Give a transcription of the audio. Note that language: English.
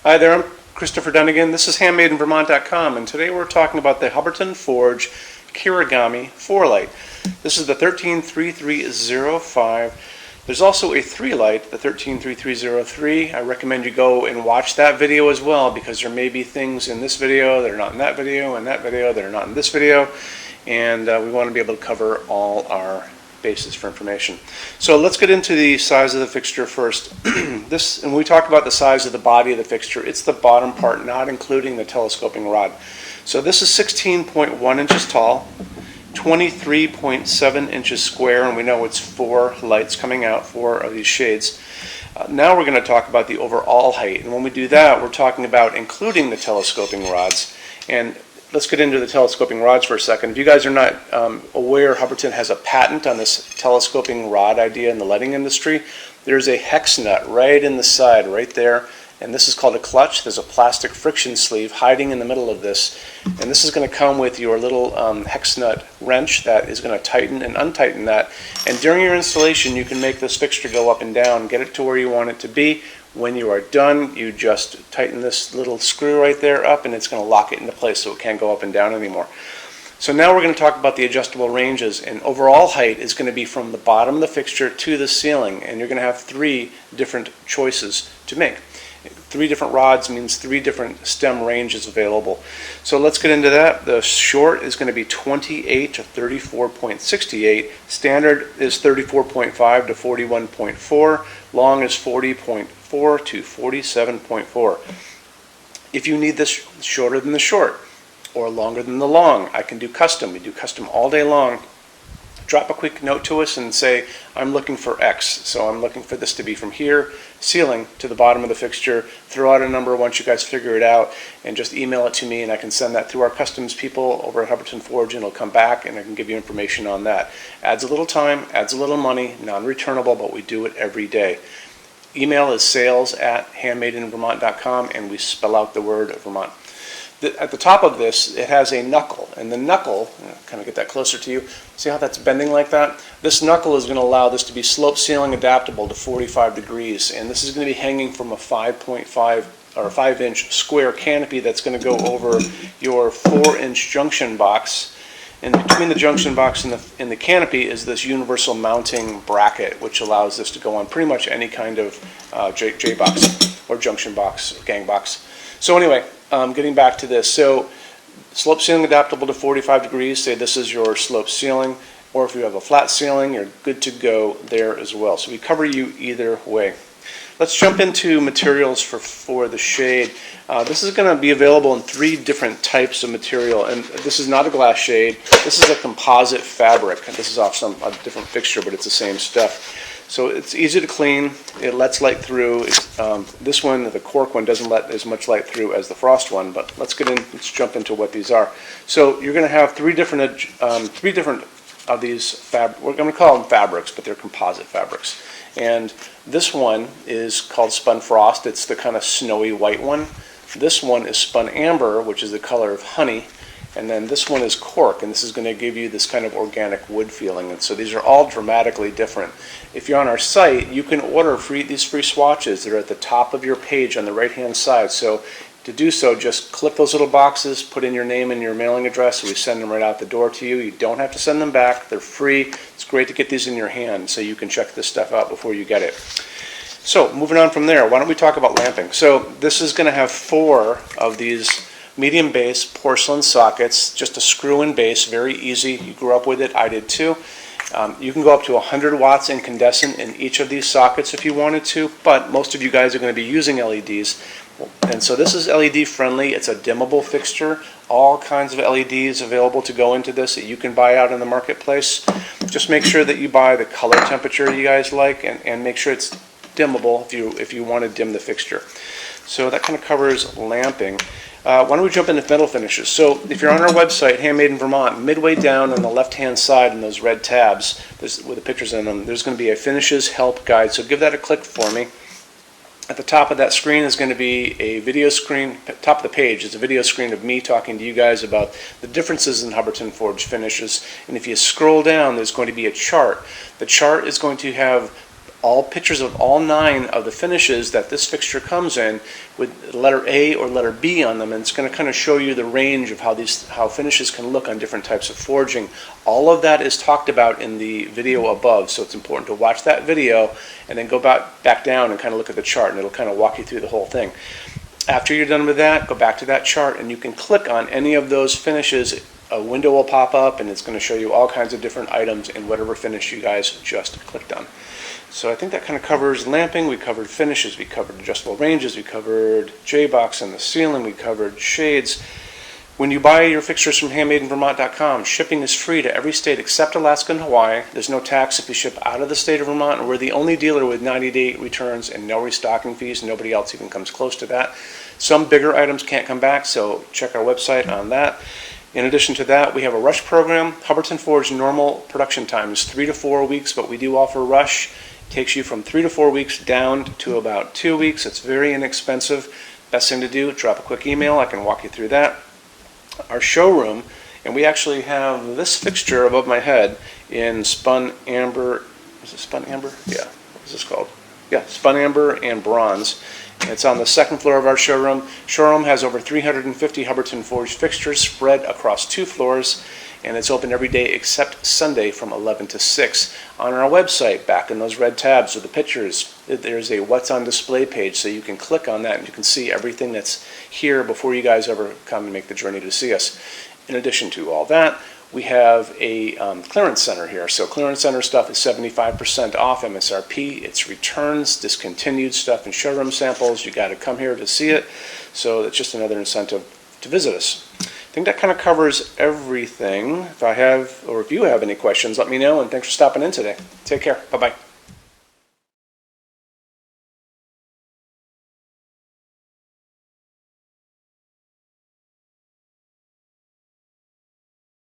Hi there, I'm Christopher Dunnigan. This is HandmadeInVermont.com, and today we're talking about the Hubbardton Forge Kirigami 4-light. This is the 133305. There's also a 3-light, the 133303. I recommend you go and watch that video as well, because there may be things in this video that are not in that video, and that video that are not in this video, and we want to be able to cover all our basis for information. So let's get into the size of the fixture first. And when we talk about the size of the body of the fixture, it's the bottom part, not including the telescoping rod. So this is 16.1 inches tall, 23.7 inches square, and we know it's 4 lights coming out, 4 of these shades. Now we're going to talk about the overall height, and when we do that, we're talking about including the telescoping rods. And let's get into the telescoping rods for a second. If you guys are not aware, Hubbardton has a patent on this telescoping rod idea in the lighting industry. There's a hex nut right in the side, right there, and this is called a clutch. There's a plastic friction sleeve hiding in the middle of this, and this is going to come with your little hex nut wrench that is going to tighten and untighten that. And during your installation, you can make this fixture go up and down, get it to where you want it to be. When you are done, you just tighten this little screw right there up, and it's going to lock it into place so it can't go up and down anymore. So now we're going to talk about the adjustable ranges, and overall height is going to be from the bottom of the fixture to the ceiling, and you're going to have 3 different choices to make. 3 different rods means 3 different stem ranges available. So let's get into that. The short is going to be 28 to 34.68. Standard is 34.5 to 41.4. Long is 40.4 to 47.4. If you need this shorter than the short or longer than the long, I can do custom. We do custom all day long. Drop a quick note to us and say, I'm looking for X. So I'm looking for this to be from here, ceiling, to the bottom of the fixture. Throw out a number once you guys figure it out, and just email it to me, and I can send that through our customs people over at Hubbardton Forge, and it'll come back, and I can give you information on that. Adds a little time, adds a little money, non-returnable, but we do it every day. Email is sales@HandmadeInVermont.com, and we spell out the word Vermont. At the top of this, it has a knuckle, and the knuckle, kind of get that closer to you, see how that's bending like that? This knuckle is going to allow this to be slope ceiling adaptable to 45 degrees, and this is going to be hanging from a 5.5 or 5-inch square canopy that's going to go over your 4-inch junction box. And between the junction box and the canopy is this universal mounting bracket, which allows this to go on pretty much any kind of J box or junction box or gang box. So anyway, getting back to this, so slope ceiling adaptable to 45 degrees, say this is your slope ceiling, or if you have a flat ceiling, you're good to go there as well. So we cover you either way. Let's jump into materials for the shade. This is going to be available in 3 different types of material, and this is not a glass shade. This is a composite fabric. This is off a different fixture, but it's the same stuff. So it's easy to clean. It lets light through. This one, the cork one, doesn't let as much light through as the frost one. But let's jump into what these are. So you're going to have 3 different of these we're going to call them fabrics, but they're composite fabrics. And this one is called spun frost. It's the kind of snowy white one. This one is spun amber, which is the color of honey. And then this one is cork, and this is going to give you this kind of organic wood feeling. And so these are all dramatically different. If you're on our site, you can order these free swatches. They're at the top of your page on the right-hand side. So to do so, just click those little boxes, put in your name and your mailing address, and we send them right out the door to you. You don't have to send them back. They're free. It's great to get these in your hand so you can check this stuff out before you get it. So moving on from there, why don't we talk about lamping? So this is going to have 4 of these medium base porcelain sockets, just a screw-in base, very easy. You grew up with it, I did too. You can go up to 100 watts incandescent in each of these sockets if you wanted to, but most of you guys are going to be using LEDs. And so this is LED friendly. It's a dimmable fixture. All kinds of LEDs available to go into this that you can buy out in the marketplace. Just make sure that you buy the color temperature you guys like, and make sure it's dimmable if you want to dim the fixture. So that kind of covers lamping. Why don't we jump into metal finishes? So if you're on our website, Handmade in Vermont, midway down on the left-hand side in those red tabs with the pictures in them, there's going to be a finishes help guide. So give that a click for me. At the top of that screen is going to be a video screen. At the top of the page is a video screen of me talking to you guys about the differences in Hubbardton Forge finishes. And if you scroll down, there's going to be a chart. The chart is going to have all pictures of all 9 of the finishes that this fixture comes in with letter A or letter B on them, and it's going to kind of show you the range of how finishes can look on different types of forging. All of that is talked about in the video above, so it's important to watch that video and then go back down and kind of look at the chart, and it'll kind of walk you through the whole thing. After you're done with that, go back to that chart and you can click on any of those finishes. A window will pop up and it's going to show you all kinds of different items in whatever finish you guys just clicked on. So I think that kind of covers lamping. We covered finishes, we covered adjustable ranges, we covered J-box on the ceiling, we covered shades. When you buy your fixtures from HandmadeInVermont.com, shipping is free to every state except Alaska and Hawaii. There's no tax if you ship out of the state of Vermont, and we're the only dealer with 90-day returns and no restocking fees. Nobody else even comes close to that. Some bigger items can't come back, so check our website on that. In addition to that, we have a rush program. Hubbardton Forge normal production time is 3 to 4 weeks, but we do offer rush. It takes you from 3 to 4 weeks down to about 2 weeks. It's very inexpensive. Best thing to do, drop a quick email. I can walk you through that. Our showroom, and we actually have this fixture above my head in spun amber. Is it spun amber? Yeah. What is this called? Yeah, spun amber and bronze. It's on the second floor of our showroom. Showroom has over 350 Hubbardton Forge fixtures spread across 2 floors, and it's open every day except Sunday from 11 to 6. On our website, back in those red tabs with the pictures, there's a What's on Display page, so you can click on that and you can see everything that's here before you guys ever come and make the journey to see us. In addition to all that, we have a clearance center here. So clearance center stuff is 75% off MSRP. It's returns, discontinued stuff, and showroom samples. You got to come here to see it. So that's just another incentive to visit us. I think that kind of covers everything. If you have any questions, let me know, and thanks for stopping in today. Take care. Bye-bye.